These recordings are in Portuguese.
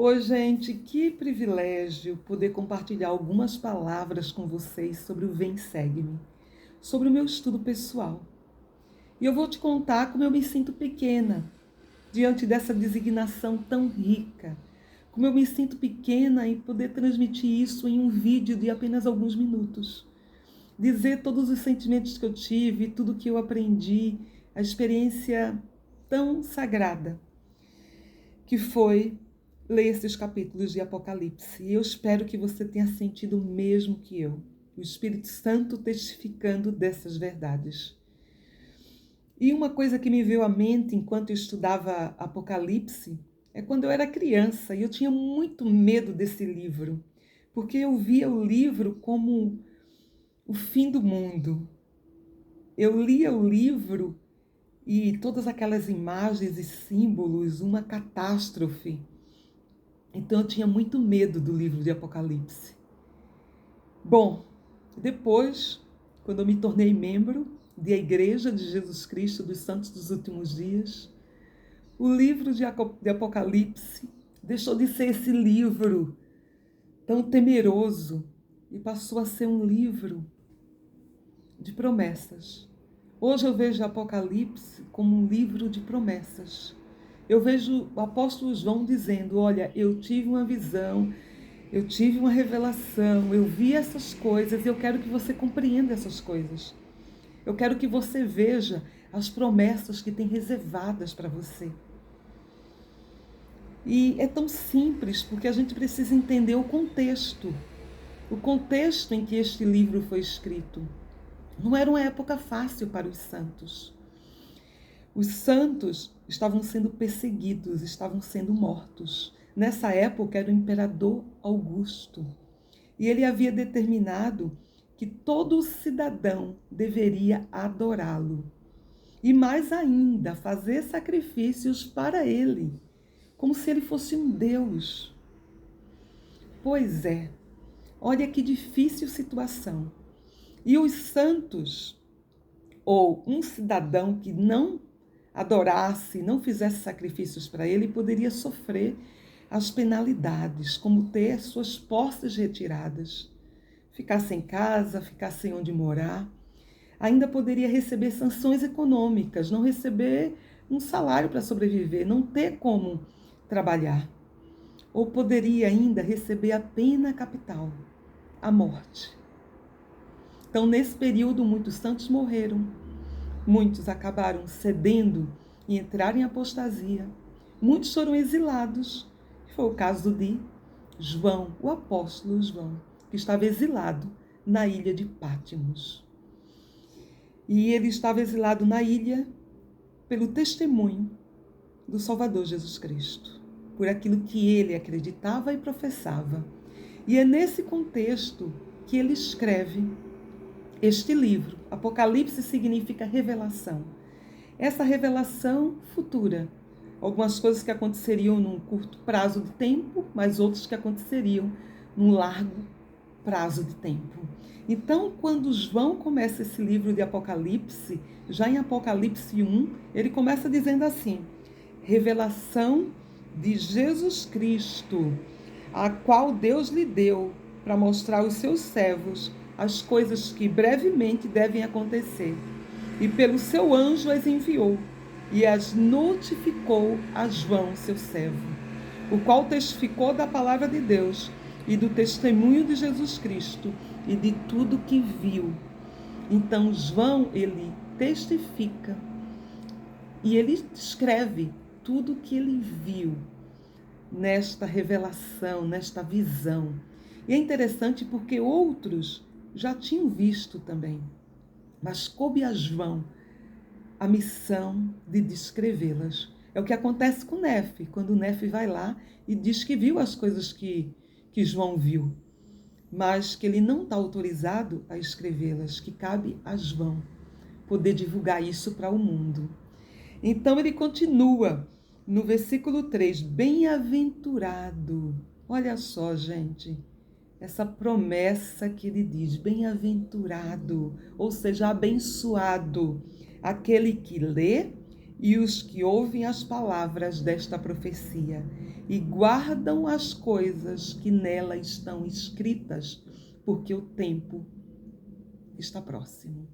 Oi, gente, que privilégio poder compartilhar algumas palavras com vocês sobre o Vem Segue-me, sobre o meu estudo pessoal. E eu vou te contar como eu me sinto pequena diante dessa designação tão rica, como eu me sinto pequena em poder transmitir isso em um vídeo de apenas alguns minutos. Dizer todos os sentimentos que eu tive, tudo que eu aprendi, a experiência tão sagrada que foi ler esses capítulos de Apocalipse. E eu espero que você tenha sentido o mesmo que eu. O Espírito Santo testificando dessas verdades. E uma coisa que me veio à mente enquanto eu estudava Apocalipse é quando eu era criança e eu tinha muito medo desse livro, porque eu via o livro como o fim do mundo. Eu lia o livro e todas aquelas imagens e símbolos, uma catástrofe. Então eu tinha muito medo do livro de Apocalipse. Bom, depois, quando eu me tornei membro da Igreja de Jesus Cristo dos Santos dos Últimos Dias, o livro de Apocalipse deixou de ser esse livro tão temeroso e passou a ser um livro de promessas. Hoje eu vejo Apocalipse como um livro de promessas. Eu vejo o apóstolo João dizendo, olha, eu tive uma visão, eu tive uma revelação, eu vi essas coisas e eu quero que você compreenda essas coisas. Eu quero que você veja as promessas que tem reservadas para você. E é tão simples porque a gente precisa entender o contexto em que este livro foi escrito. Não era uma época fácil para os santos. Os santos estavam sendo perseguidos, estavam sendo mortos. Nessa época era o imperador Augusto. E ele havia determinado que todo cidadão deveria adorá-lo. E mais ainda, fazer sacrifícios para ele, como se ele fosse um deus. Pois é, olha que difícil situação. E os santos, ou um cidadão que não adorasse, não fizesse sacrifícios para ele, poderia sofrer as penalidades, como ter suas posses retiradas, ficar sem casa, ficar sem onde morar. Ainda poderia receber sanções econômicas, não receber um salário para sobreviver, não ter como trabalhar. Ou poderia ainda receber a pena capital, a morte. Então, nesse período, muitos santos morreram. Muitos acabaram cedendo e entraram em apostasia. Muitos foram exilados. Foi o caso de João, o apóstolo João, que estava exilado na ilha de Pátimos. E ele estava exilado na ilha pelo testemunho do Salvador Jesus Cristo, por aquilo que ele acreditava e professava. E é nesse contexto que ele escreve este livro. Apocalipse significa revelação. Essa revelação futura. Algumas coisas que aconteceriam num curto prazo de tempo, mas outras que aconteceriam num largo prazo de tempo. Então, quando João começa esse livro de Apocalipse, já em Apocalipse 1, ele começa dizendo assim: revelação de Jesus Cristo, a qual Deus lhe deu para mostrar aos seus servos as coisas que brevemente devem acontecer. E pelo seu anjo as enviou e as notificou a João, seu servo, o qual testificou da palavra de Deus e do testemunho de Jesus Cristo e de tudo que viu. Então João, ele testifica e ele escreve tudo que ele viu nesta revelação, nesta visão. E é interessante porque outros já tinham visto também, mas coube a João a missão de descrevê-las. É o que acontece com Nefe, quando Nefe vai lá e diz que viu as coisas que João viu, mas que ele não está autorizado a escrevê-las, que cabe a João poder divulgar isso para o mundo. Então ele continua no versículo 3, bem-aventurado. Olha só, gente, essa promessa que ele diz, bem-aventurado, ou seja, abençoado, aquele que lê e os que ouvem as palavras desta profecia e guardam as coisas que nela estão escritas, porque o tempo está próximo.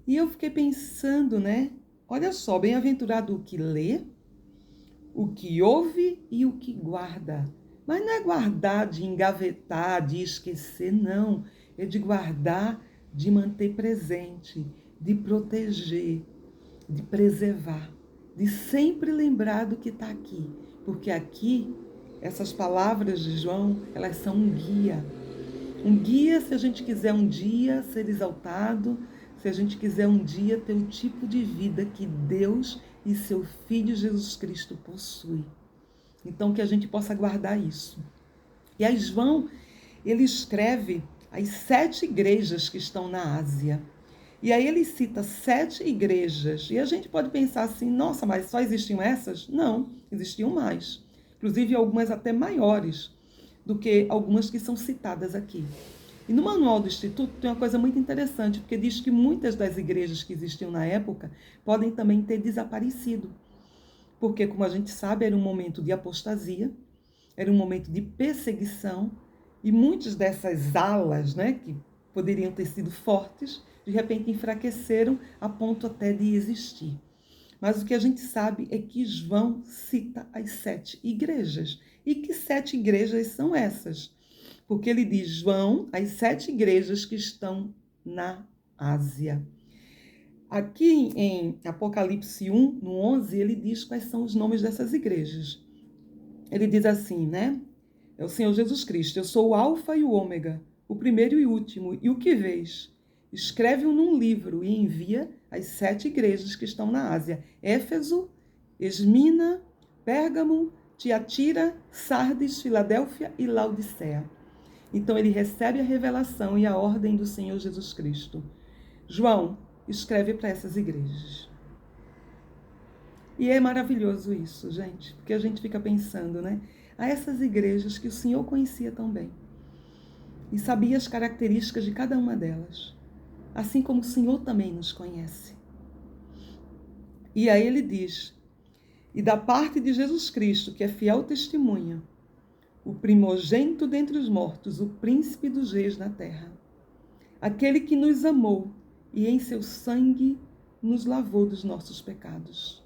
E eu fiquei pensando, né? Olha só, bem-aventurado o que lê, o que ouve e o que guarda. Mas não é guardar de engavetar, de esquecer, não. É de guardar, de manter presente, de proteger, de preservar, de sempre lembrar do que está aqui. Porque aqui, essas palavras de João, elas são um guia. Um guia se a gente quiser um dia ser exaltado, se a gente quiser um dia ter o tipo de vida que Deus e seu Filho Jesus Cristo possui. Então, que a gente possa guardar isso. E aí João, ele escreve as 7 igrejas que estão na Ásia. E aí ele cita 7 igrejas. E a gente pode pensar assim, nossa, mas só existiam essas? Não, existiam mais. Inclusive algumas até maiores do que algumas que são citadas aqui. E no manual do Instituto tem uma coisa muito interessante, porque diz que muitas das igrejas que existiam na época podem também ter desaparecido. Porque, como a gente sabe, era um momento de apostasia, era um momento de perseguição, e muitas dessas alas, né, que poderiam ter sido fortes, de repente enfraqueceram a ponto até de existir. Mas o que a gente sabe é que João cita as 7 igrejas. E que 7 igrejas são essas? Porque ele diz, João, as 7 igrejas que estão na Ásia. Aqui em Apocalipse 1, no 11, ele diz quais são os nomes dessas igrejas. Ele diz assim, né? É o Senhor Jesus Cristo. Eu sou o Alfa e o Ômega, o primeiro e o último. E o que vês? Escreve-o num livro e envia às 7 igrejas que estão na Ásia. Éfeso, Esmina, Pérgamo, Tiatira, Sardes, Filadélfia e Laodiceia. Então ele recebe a revelação e a ordem do Senhor Jesus Cristo. João escreve para essas igrejas. E é maravilhoso isso, gente, porque a gente fica pensando, né? A essas igrejas que o Senhor conhecia tão bem e sabia as características de cada uma delas, assim como o Senhor também nos conhece. E aí ele diz, e da parte de Jesus Cristo, que é fiel testemunha, o primogênito dentre os mortos, o príncipe dos reis na terra, aquele que nos amou e em seu sangue nos lavou dos nossos pecados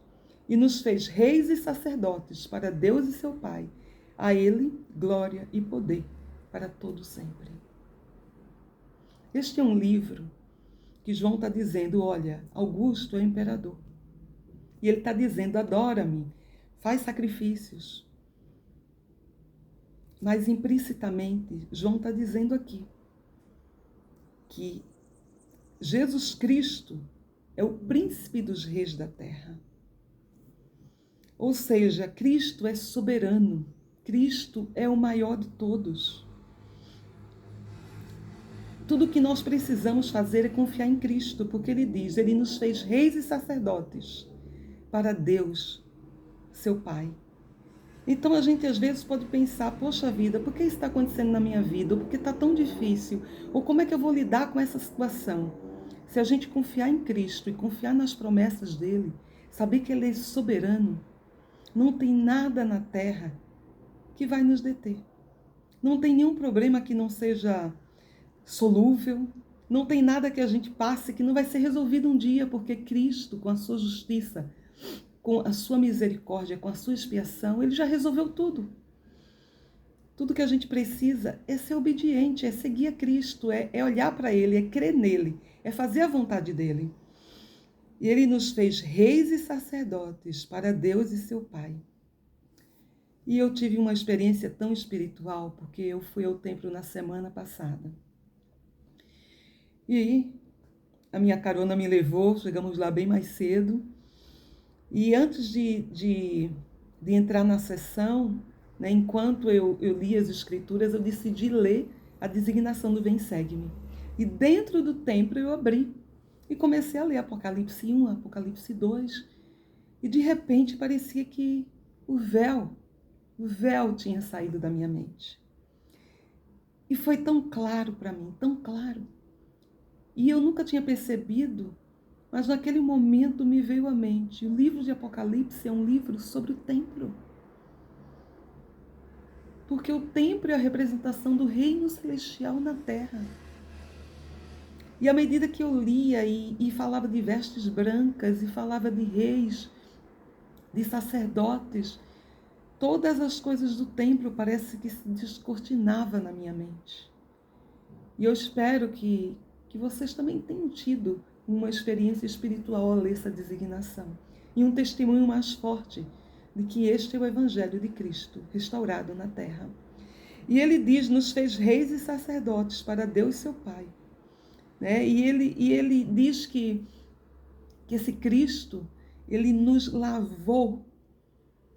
e nos fez reis e sacerdotes para Deus e seu Pai. A ele glória e poder para todo sempre. Este é um livro que João está dizendo, olha, Augusto é o imperador. E ele está dizendo, adora-me, faz sacrifícios. Mas implicitamente, João está dizendo aqui que Jesus Cristo é o príncipe dos reis da terra. Ou seja, Cristo é soberano. Cristo é o maior de todos. Tudo o que nós precisamos fazer é confiar em Cristo, porque Ele diz, Ele nos fez reis e sacerdotes para Deus, seu Pai. Então a gente às vezes pode pensar, poxa vida, por que isso está acontecendo na minha vida? Ou porque está tão difícil? Ou como é que eu vou lidar com essa situação? Se a gente confiar em Cristo e confiar nas promessas dEle, saber que Ele é soberano, não tem nada na terra que vai nos deter. Não tem nenhum problema que não seja solúvel, não tem nada que a gente passe que não vai ser resolvido um dia, porque Cristo, com a sua justiça, com a sua misericórdia, com a sua expiação, Ele já resolveu tudo. Tudo que a gente precisa é ser obediente, é seguir a Cristo, é olhar para Ele, é crer nele, é fazer a vontade dEle. E Ele nos fez reis e sacerdotes para Deus e seu Pai. E eu tive uma experiência tão espiritual, porque eu fui ao templo na semana passada. E a minha carona me levou, chegamos lá bem mais cedo. E antes de entrar na sessão, né, enquanto eu li as escrituras, eu decidi ler a designação do Vem Segue-me. E dentro do templo eu abri e comecei a ler Apocalipse 1, Apocalipse 2. E de repente parecia que o véu tinha saído da minha mente. E foi tão claro para mim, tão claro. E eu nunca tinha percebido Mas naquele momento me veio à mente, o livro de Apocalipse é um livro sobre o templo. Porque o templo é a representação do reino celestial na terra. E à medida que eu lia e falava de vestes brancas, e falava de reis, de sacerdotes, todas as coisas do templo parece que se descortinava na minha mente. E eu espero que vocês também tenham tido uma experiência espiritual ao ler essa designação. E um testemunho mais forte de que este é o Evangelho de Cristo, restaurado na terra. E ele diz, nos fez reis e sacerdotes para Deus seu Pai. Né? E ele diz que esse Cristo, ele nos lavou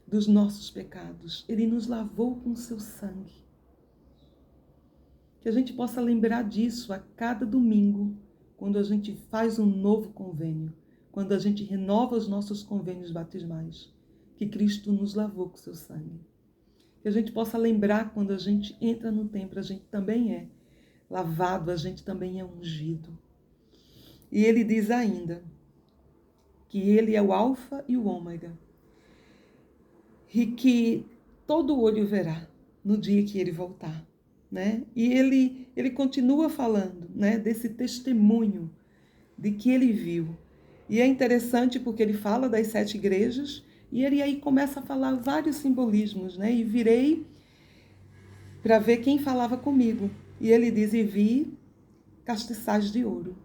dos nossos pecados. Ele nos lavou com o seu sangue. Que a gente possa lembrar disso a cada domingo, quando a gente faz um novo convênio, quando a gente renova os nossos convênios batismais, que Cristo nos lavou com o seu sangue. Que a gente possa lembrar quando a gente entra no templo, a gente também é lavado, a gente também é ungido. E ele diz ainda que ele é o alfa e o ômega, e que todo olho verá no dia que ele voltar. Né? E ele continua falando, né, desse testemunho de que ele viu. E é interessante porque ele fala das 7 igrejas e ele aí começa a falar vários simbolismos. Né? E virei para ver quem falava comigo. E ele diz, e vi castiçais de ouro.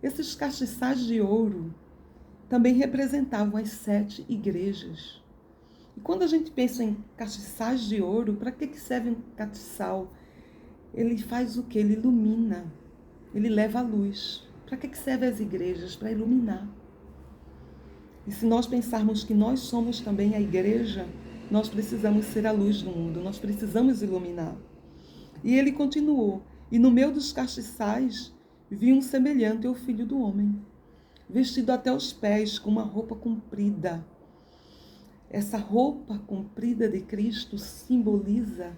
Esses castiçais de ouro também representavam as 7 igrejas. E quando a gente pensa em castiçais de ouro, para que serve um castiçal? Ele faz o quê? Ele ilumina. Ele leva a luz. Para que servem as igrejas? Para iluminar. E se nós pensarmos que nós somos também a igreja, nós precisamos ser a luz do mundo. Nós precisamos iluminar. E ele continuou. E no meio dos castiçais vi um semelhante ao Filho do Homem, vestido até os pés com uma roupa comprida. Essa roupa comprida de Cristo simboliza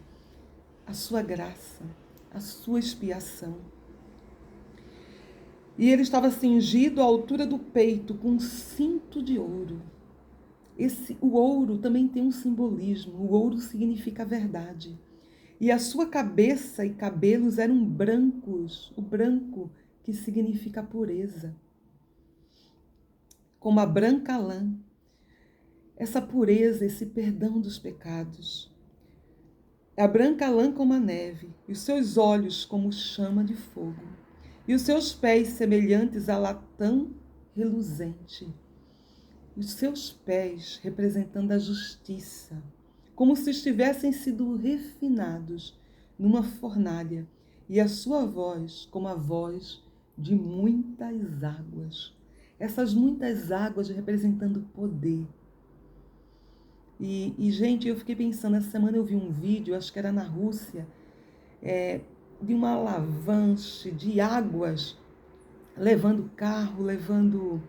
a sua graça, a sua expiação. E ele estava cingido à altura do peito com um cinto de ouro. O ouro também tem um simbolismo. O ouro significa a verdade. E a sua cabeça e cabelos eram brancos, o branco que significa a pureza. Como a branca lã. Essa pureza, esse perdão dos pecados. A branca lã como a neve, e os seus olhos como chama de fogo, e os seus pés semelhantes a latão reluzente. E os seus pés representando a justiça, como se estivessem sido refinados numa fornalha, e a sua voz como a voz de muitas águas. Essas muitas águas representando poder. E, gente, eu fiquei pensando, essa semana eu vi um vídeo, acho que era na Rússia, de uma avalanche de águas, levando carro, levando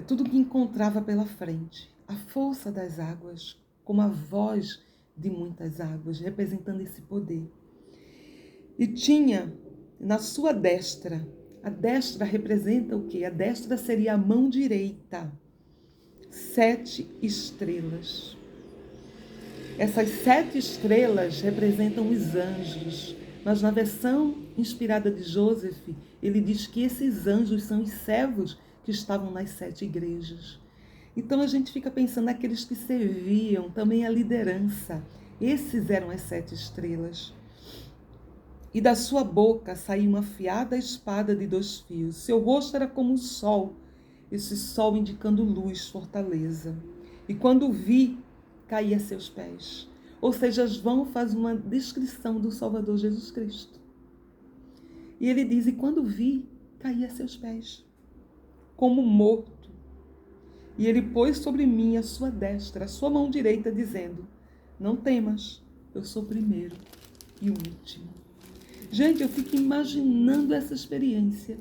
tudo que encontrava pela frente. A força das águas, como a voz de muitas águas, representando esse poder. E tinha na sua destra, a destra representa o quê? A destra seria a mão direita, 7 estrelas. Essas 7 estrelas representam os anjos, mas na versão inspirada de Joseph, ele diz que esses anjos são os servos que estavam nas 7 igrejas. Então a gente fica pensando naqueles que serviam também a liderança. Esses eram as 7 estrelas. E da sua boca saía uma afiada espada de 2 fios. Seu rosto era como o sol, esse sol indicando luz, fortaleza. E quando vi, caía a seus pés. Ou seja, João faz uma descrição do Salvador Jesus Cristo. E ele diz, e quando vi, caía a seus pés, como morto. E ele pôs sobre mim a sua destra, a sua mão direita, dizendo, não temas, eu sou o primeiro e o último. Gente, eu fico imaginando essa experiência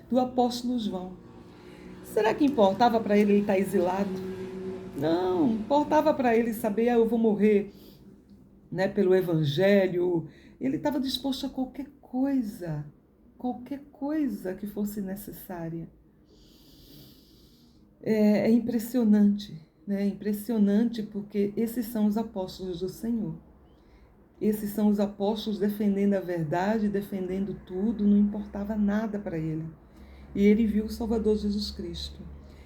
do apóstolo João. Será que importava para ele estar exilado? Não, importava para ele saber, eu vou morrer, né, pelo evangelho. Ele estava disposto a qualquer coisa que fosse necessária. É impressionante, né? É impressionante porque esses são os apóstolos do Senhor. Esses são os apóstolos defendendo a verdade, defendendo tudo, não importava nada para ele. E ele viu o Salvador Jesus Cristo.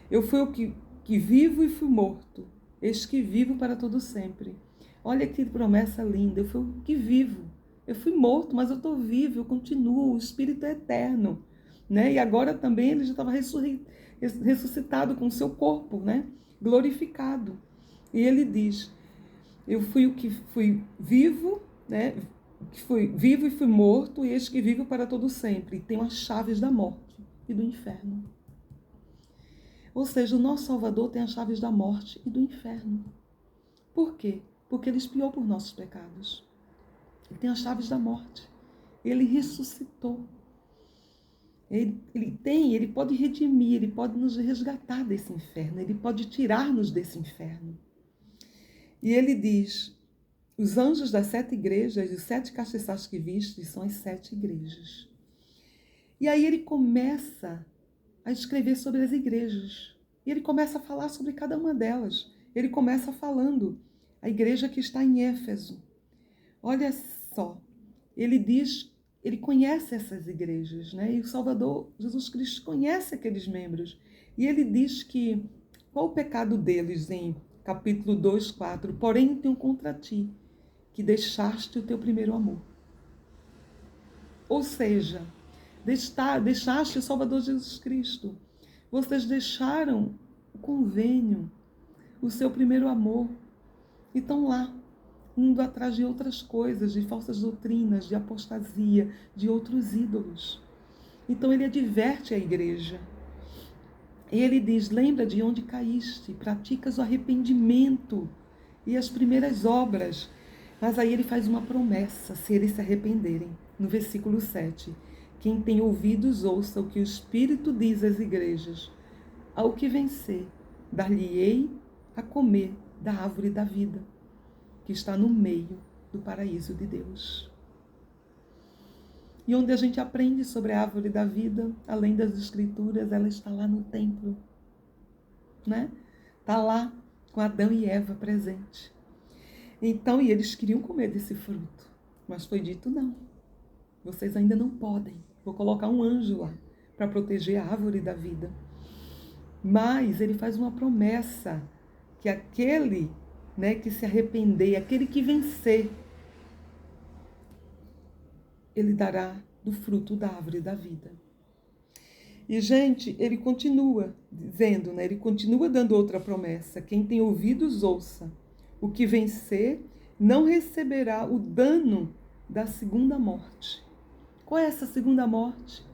Eu fui o que vivo e fui morto. Eis que vivo para todo sempre. Olha que promessa linda. Eu fui o que vivo. Eu fui morto, mas eu estou vivo, eu continuo. O Espírito é eterno. Né? E agora também ele já estava ressuscitado com o seu corpo, né? Glorificado. E ele diz, eu fui o que fui vivo, né? Que fui vivo e fui morto, e eis que vivo para todo sempre. E tenho as chaves da morte e do inferno. Ou seja, o nosso Salvador tem as chaves da morte e do inferno. Por quê? Porque ele expiou por nossos pecados. Ele tem as chaves da morte. Ele ressuscitou. Ele pode redimir, ele pode nos resgatar desse inferno, ele pode tirar-nos desse inferno. E ele diz, os anjos das 7 igrejas, os 7 castiçais que viste, são as 7 igrejas. E aí ele começa a escrever sobre as igrejas. E ele começa a falar sobre cada uma delas. Ele começa falando, a igreja que está em Éfeso. Olha só, ele diz, ele conhece essas igrejas, né? E o Salvador Jesus Cristo conhece aqueles membros. E ele diz que, qual o pecado deles em capítulo 2, 4? Porém, tenho contra ti, que deixaste o teu primeiro amor. Ou seja, deixaste o Salvador Jesus Cristo. Vocês deixaram o convênio, o seu primeiro amor. E estão lá, indo atrás de outras coisas, de falsas doutrinas, de apostasia, de outros ídolos. Então ele adverte a igreja. E ele diz, lembra de onde caíste, praticas o arrependimento e as primeiras obras. Mas aí ele faz uma promessa, se eles se arrependerem. No versículo 7. Quem tem ouvidos, ouça o que o Espírito diz às igrejas. Ao que vencer, dar-lhe-ei a comer da árvore da vida, que está no meio do paraíso de Deus. E onde a gente aprende sobre a árvore da vida, além das escrituras, ela está lá no templo, né? Está lá com Adão e Eva presente. Então, e eles queriam comer desse fruto, mas foi dito não. Vocês ainda não podem. Vou colocar um anjo lá para proteger a árvore da vida. Mas ele faz uma promessa que aquele, né, que se arrepender, aquele que vencer, ele dará do fruto da árvore da vida. E, gente, ele continua dizendo, né, ele continua dando outra promessa. Quem tem ouvidos, ouça. O que vencer não receberá o dano da segunda morte. Qual é essa segunda morte?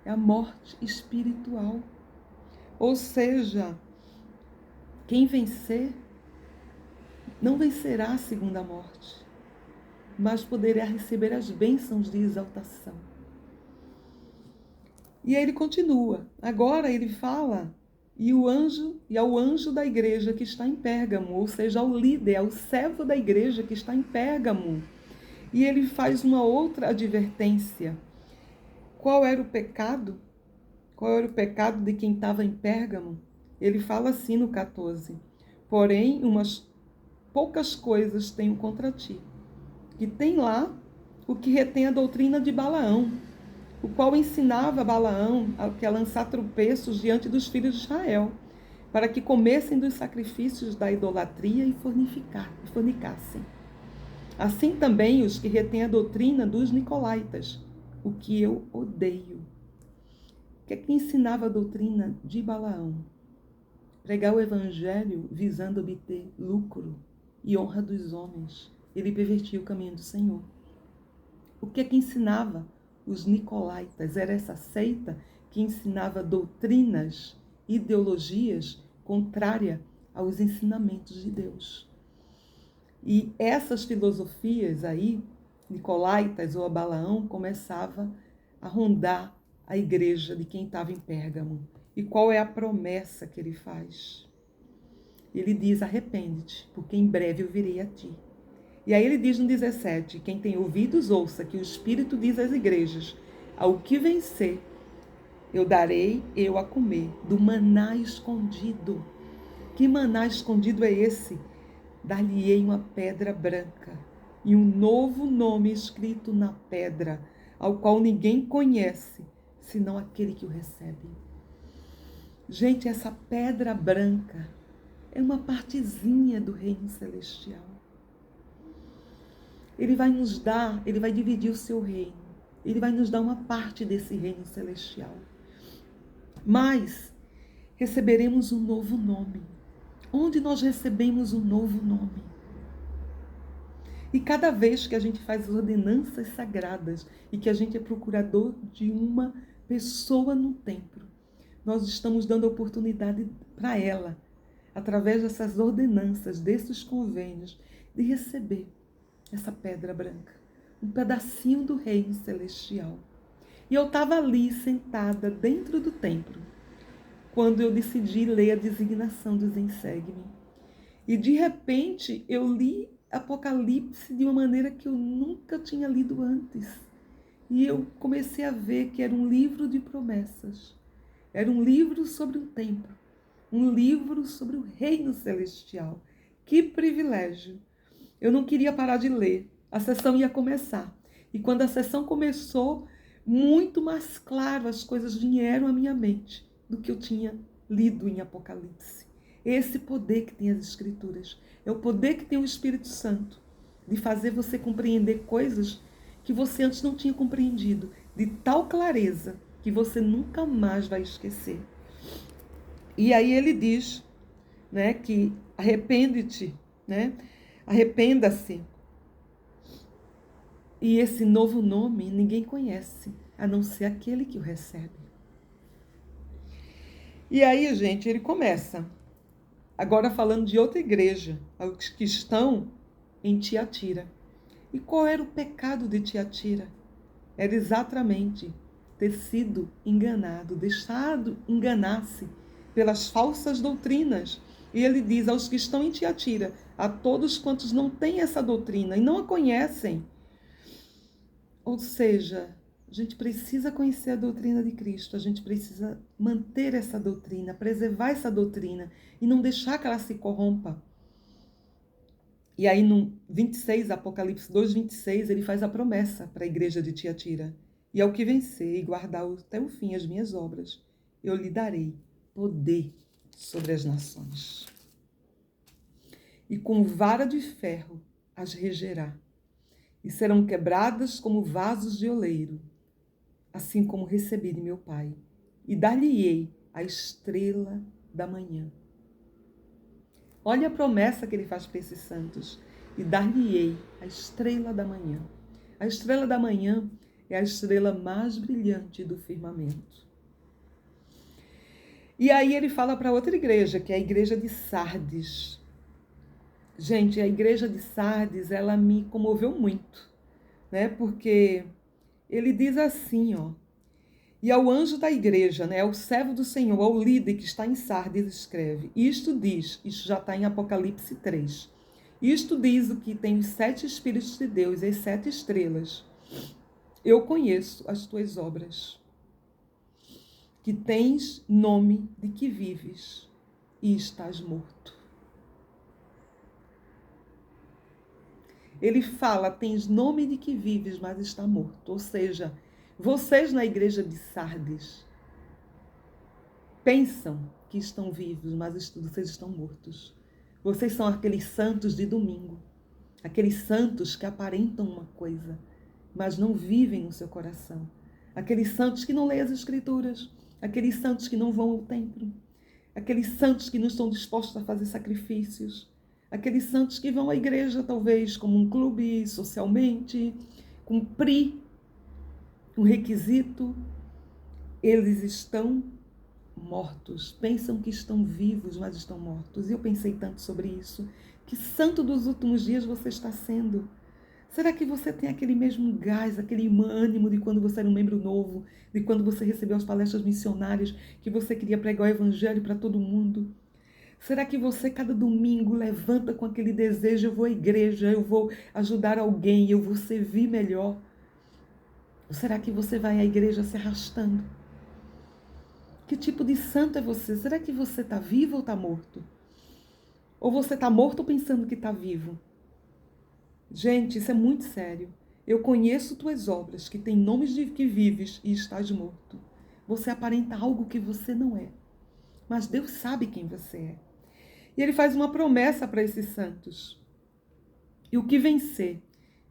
É a morte espiritual. Ou seja, quem vencer não vencerá a segunda morte, mas poderá receber as bênçãos de exaltação. E aí ele continua. Agora ele fala, e ao anjo da igreja que está em Pérgamo, ou seja, ao líder, ao servo da igreja que está em Pérgamo. E ele faz uma outra advertência. Qual era o pecado? Qual era o pecado de quem estava em Pérgamo? Ele fala assim no 14. Porém, umas poucas coisas tenho contra ti. Que tem lá o que retém a doutrina de Balaão, o qual ensinava Balaão a lançar tropeços diante dos filhos de Israel, para que comessem dos sacrifícios da idolatria e fornicassem. Assim também os que retêm a doutrina dos nicolaítas, o que eu odeio. O que é que ensinava a doutrina de Balaão? Pregar o evangelho visando obter lucro e honra dos homens. Ele pervertia o caminho do Senhor. O que é que ensinava os nicolaítas? Era essa seita que ensinava doutrinas, ideologias contrárias aos ensinamentos de Deus. E essas filosofias aí, nicolaítas ou a Balaão, começava a rondar a igreja de quem estava em Pérgamo. E qual é a promessa que ele faz? Ele diz, arrepende-te, porque em breve eu virei a ti. E aí ele diz no 17, quem tem ouvidos ouça que o Espírito diz às igrejas, ao que vencer, Eu darei eu a comer do maná escondido. Que maná escondido é esse? Dar-lhe-ei uma pedra branca e um novo nome escrito na pedra, ao qual ninguém conhece, senão aquele que o recebe. Gente, essa pedra branca é uma partezinha do reino celestial. Ele vai nos dar, ele vai dividir o seu reino. Ele vai nos dar uma parte desse reino celestial. Mas receberemos um novo nome. Onde nós recebemos um novo nome? E cada vez que a gente faz ordenanças sagradas e que a gente é procurador de uma pessoa no templo, nós estamos dando oportunidade para ela, através dessas ordenanças, desses convênios, de receber essa pedra branca, um pedacinho do reino celestial. E eu estava ali sentada dentro do templo, quando eu decidi ler a designação dos Ensegue-me. E de repente eu li Apocalipse de uma maneira que eu nunca tinha lido antes. E eu comecei a ver que era um livro de promessas. Era um livro sobre o templo. Um livro sobre o reino celestial. Que privilégio! Eu não queria parar de ler. A sessão ia começar. E quando a sessão começou, muito mais claro as coisas vieram à minha mente do que eu tinha lido em Apocalipse. Esse poder que tem as Escrituras. É o poder que tem o Espírito Santo. De fazer você compreender coisas que você antes não tinha compreendido. De tal clareza que você nunca mais vai esquecer. E aí ele diz, né, que arrepende-te, né? Arrependa-se. E esse novo nome ninguém conhece, a não ser aquele que o recebe. E aí, gente, ele começa, agora falando de outra igreja, os que estão em Tiatira. E qual era o pecado de Tiatira? Era exatamente ter sido enganado, deixado enganar-se pelas falsas doutrinas. E ele diz aos que estão em Tiatira, a todos quantos não têm essa doutrina e não a conhecem. Ou seja, a gente precisa conhecer a doutrina de Cristo, a gente precisa manter essa doutrina, preservar essa doutrina e não deixar que ela se corrompa. E aí no 26, Apocalipse 2:26, ele faz a promessa para a igreja de Tiatira. E ao que vencer e guardar até o fim as minhas obras, eu lhe darei poder sobre as nações. E com vara de ferro as regerá, e serão quebradas como vasos de oleiro, assim como recebi de meu Pai, e dar-lhe-ei a estrela da manhã. Olha a promessa que ele faz para esses santos. E dar-lhe-ei a estrela da manhã. A estrela da manhã é a estrela mais brilhante do firmamento. E aí ele fala para outra igreja, que é a igreja de Sardes. Gente, a igreja de Sardes, ela me comoveu muito, né? Porque ele diz assim, ó. E ao anjo da igreja, né, ao servo do Senhor, ao líder que está em Sardes, escreve. Isto diz, isso já está em Apocalipse 3. Isto diz o que tem os 7 Espíritos de Deus e as 7 estrelas. Eu conheço as tuas obras, que tens nome de que vives e estás morto. Ele fala, tens nome de que vives, mas está morto. Ou seja, vocês na igreja de Sardes pensam que estão vivos, mas vocês estão mortos. Vocês são aqueles santos de domingo, aqueles santos que aparentam uma coisa, mas não vivem no seu coração. Aqueles santos que não leem as Escrituras, aqueles santos que não vão ao templo, aqueles santos que não estão dispostos a fazer sacrifícios, aqueles santos que vão à igreja talvez como um clube, socialmente, cumprir um requisito. Eles estão mortos, pensam que estão vivos, mas estão mortos. E eu pensei tanto sobre isso. Que santo dos últimos dias você está sendo? Será que você tem aquele mesmo gás, aquele ânimo de quando você era um membro novo, de quando você recebeu as palestras missionárias, que você queria pregar o evangelho para todo mundo? Será que você, cada domingo, levanta com aquele desejo, eu vou à igreja, eu vou ajudar alguém, eu vou servir melhor? Ou será que você vai à igreja se arrastando? Que tipo de santo é você? Será que você está vivo ou está morto? Ou você está morto pensando que está vivo? Gente, isso é muito sério. Eu conheço tuas obras, que têm nomes de que vives e estás morto. Você aparenta algo que você não é. Mas Deus sabe quem você é. E ele faz uma promessa para esses santos. E o que vencer,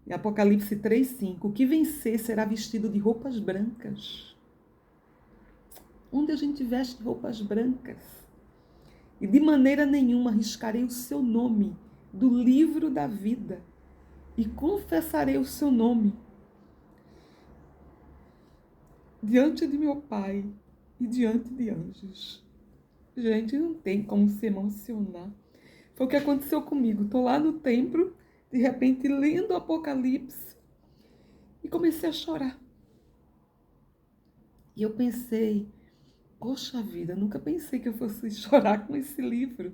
em Apocalipse 3:5, o que vencer será vestido de roupas brancas. Onde a gente veste roupas brancas. E de maneira nenhuma arriscarei o seu nome do livro da vida. E confessarei o seu nome diante de meu Pai e diante de anjos. Gente, não tem como se emocionar. Foi o que aconteceu comigo. Estou lá no templo, de repente lendo o Apocalipse e comecei a chorar. E eu pensei, poxa vida, nunca pensei que eu fosse chorar com esse livro.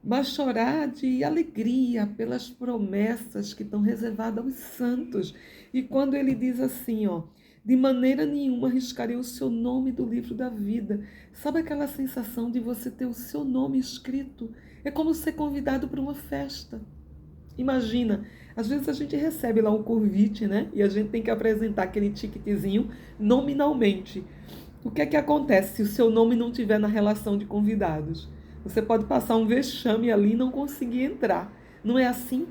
Mas chorar de alegria pelas promessas que estão reservadas aos santos. E quando ele diz assim, ó, de maneira nenhuma arriscarei o seu nome do livro da vida. Sabe aquela sensação de você ter o seu nome escrito? É como ser convidado para uma festa. Imagina, às vezes a gente recebe lá um convite, né? E a gente tem que apresentar aquele ticketzinho nominalmente. O que é que acontece se o seu nome não estiver na relação de convidados? Você pode passar um vexame ali e não conseguir entrar. Não é assim?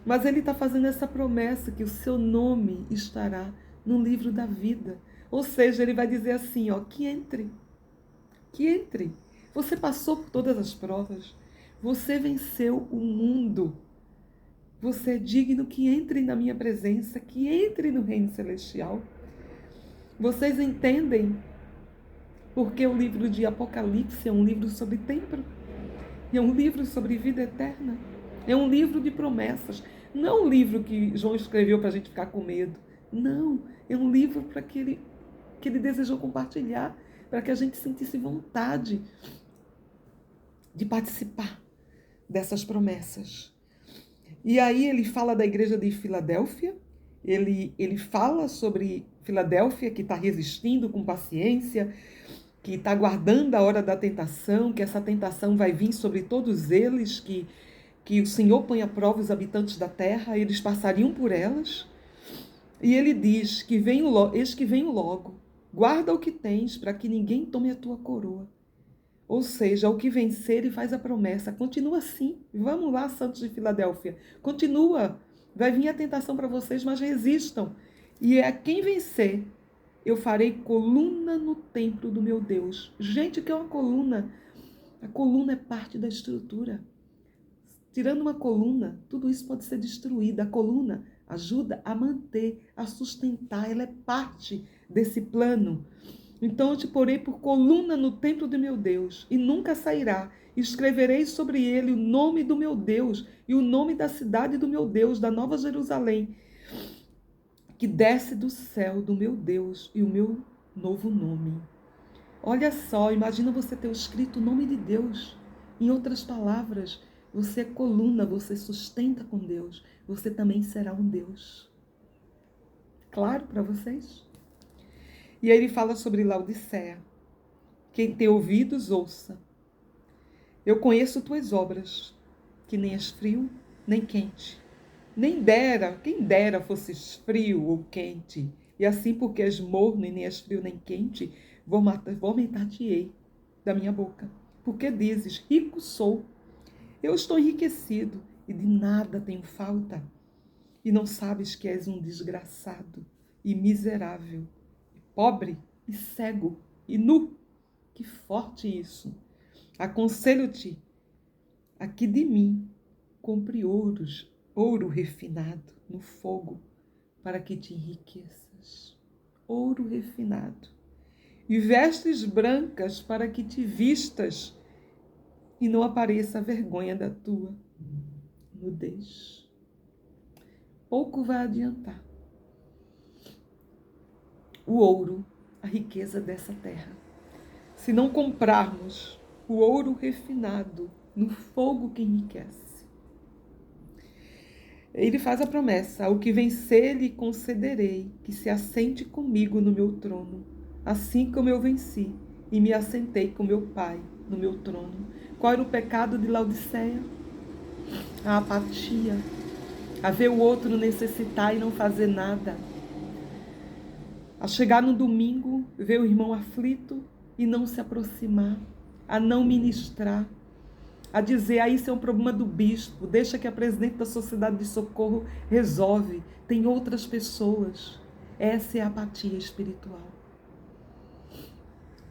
Mas ele está fazendo essa promessa que o seu nome estará no livro da vida. Ou seja, ele vai dizer assim, ó, que entre. Que entre. Você passou por todas as provas. Você venceu o mundo. Você é digno que entre na minha presença, que entre no reino celestial. Vocês entendem? Porque o livro de Apocalipse é um livro sobre tempo. É um livro sobre vida eterna. É um livro de promessas. Não é um livro que João escreveu para a gente ficar com medo. Não. É um livro para que ele desejou compartilhar, para que a gente sentisse vontade de participar dessas promessas. E aí ele fala da igreja de Filadélfia. Ele fala sobre Filadélfia, que está resistindo com paciência, que está aguardando a hora da tentação, que essa tentação vai vir sobre todos eles, que o Senhor põe à prova os habitantes da terra, eles passariam por elas. E ele diz que eis que venho logo, guarda o que tens, para que ninguém tome a tua coroa. Ou seja, o que vencer, ele faz a promessa. Continua assim. Vamos lá, santos de Filadélfia. Continua. Vai vir a tentação para vocês, mas resistam. E é quem vencer, eu farei coluna no templo do meu Deus. Gente, o que é uma coluna? A coluna é parte da estrutura. Tirando uma coluna, tudo isso pode ser destruído. A coluna ajuda a manter, a sustentar. Ela é parte desse plano. Então eu te porei por coluna no templo do meu Deus, e nunca sairá. Escreverei sobre ele o nome do meu Deus e o nome da cidade do meu Deus, da Nova Jerusalém, que desce do céu do meu Deus, e o meu novo nome. Olha só, imagina você ter escrito o nome de Deus. Em outras palavras, você é coluna, você sustenta com Deus. Você também será um Deus. Claro para vocês? E aí ele fala sobre Laodiceia. Quem tem ouvidos, ouça. Eu conheço tuas obras, que nem és frio, nem quente. Quem dera fosses frio ou quente. E assim, porque és morno e nem és frio nem quente, vomitar-te-ei da minha boca. Porque dizes, rico sou, eu estou enriquecido e de nada tenho falta. E não sabes que és um desgraçado e miserável, pobre e cego e nu. Que forte isso! Aconselho-te a que de mim compre ouro refinado no fogo, para que te enriqueças. Ouro refinado. E vestes brancas para que te vistas e não apareça a vergonha da tua nudez. Pouco vai adiantar o ouro, a riqueza dessa terra, se não comprarmos o ouro refinado no fogo que enriquece. Ele faz a promessa, ao que vencer lhe concederei, que se assente comigo no meu trono, assim como eu venci e me assentei com meu Pai no meu trono. Qual era o pecado de Laodiceia? A apatia, a ver o outro necessitar e não fazer nada. A chegar no domingo, ver o irmão aflito e não se aproximar, a não ministrar, a dizer, isso é um problema do bispo, deixa que a presidente da Sociedade de Socorro resolve, tem outras pessoas. Essa é a apatia espiritual.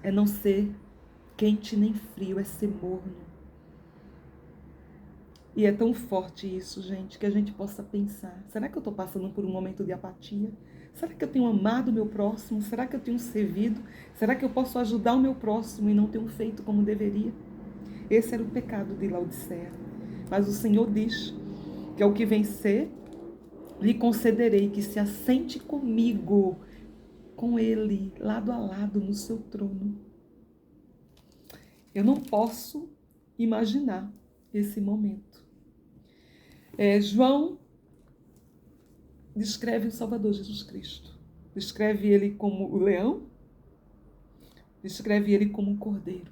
É não ser quente nem frio, é ser morno. E é tão forte isso, gente, que a gente possa pensar, será que eu estou passando por um momento de apatia? Será que eu tenho amado o meu próximo? Será que eu tenho servido? Será que eu posso ajudar o meu próximo e não tenho feito como deveria? Esse era o pecado de Laodiceia. Mas o Senhor diz que ao que vencer, lhe concederei que se assente comigo, com Ele, lado a lado no seu trono. Eu não posso imaginar esse momento. João descreve o Salvador Jesus Cristo. Descreve ele como o leão, descreve ele como um cordeiro.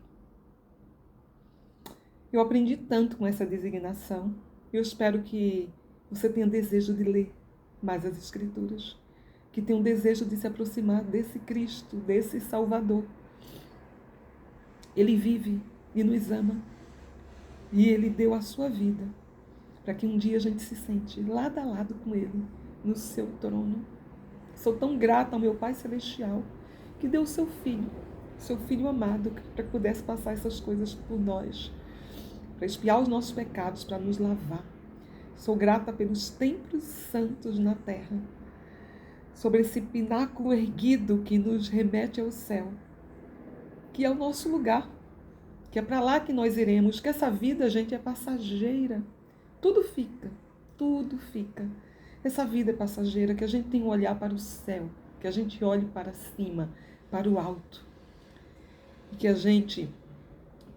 Eu aprendi tanto com essa designação. Eu espero que você tenha desejo de ler mais as Escrituras, que tenha um desejo de se aproximar desse Cristo, desse Salvador. Ele vive e nos ama. E Ele deu a sua vida para que um dia a gente se sente lado a lado com Ele, no seu trono. Sou tão grata ao meu Pai Celestial que deu o seu filho amado, para que pudesse passar essas coisas por nós, para expiar os nossos pecados, para nos lavar. Sou grata pelos templos santos na terra, sobre esse pináculo erguido que nos remete ao céu, que é o nosso lugar, que é para lá que nós iremos, que essa vida, gente, é passageira. Tudo fica, tudo fica. Essa vida é passageira, que a gente tem que olhar para o céu, que a gente olhe para cima, para o alto, e que a gente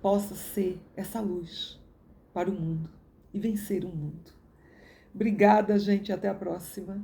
possa ser essa luz para o mundo e vencer o mundo. Obrigada, gente, até a próxima.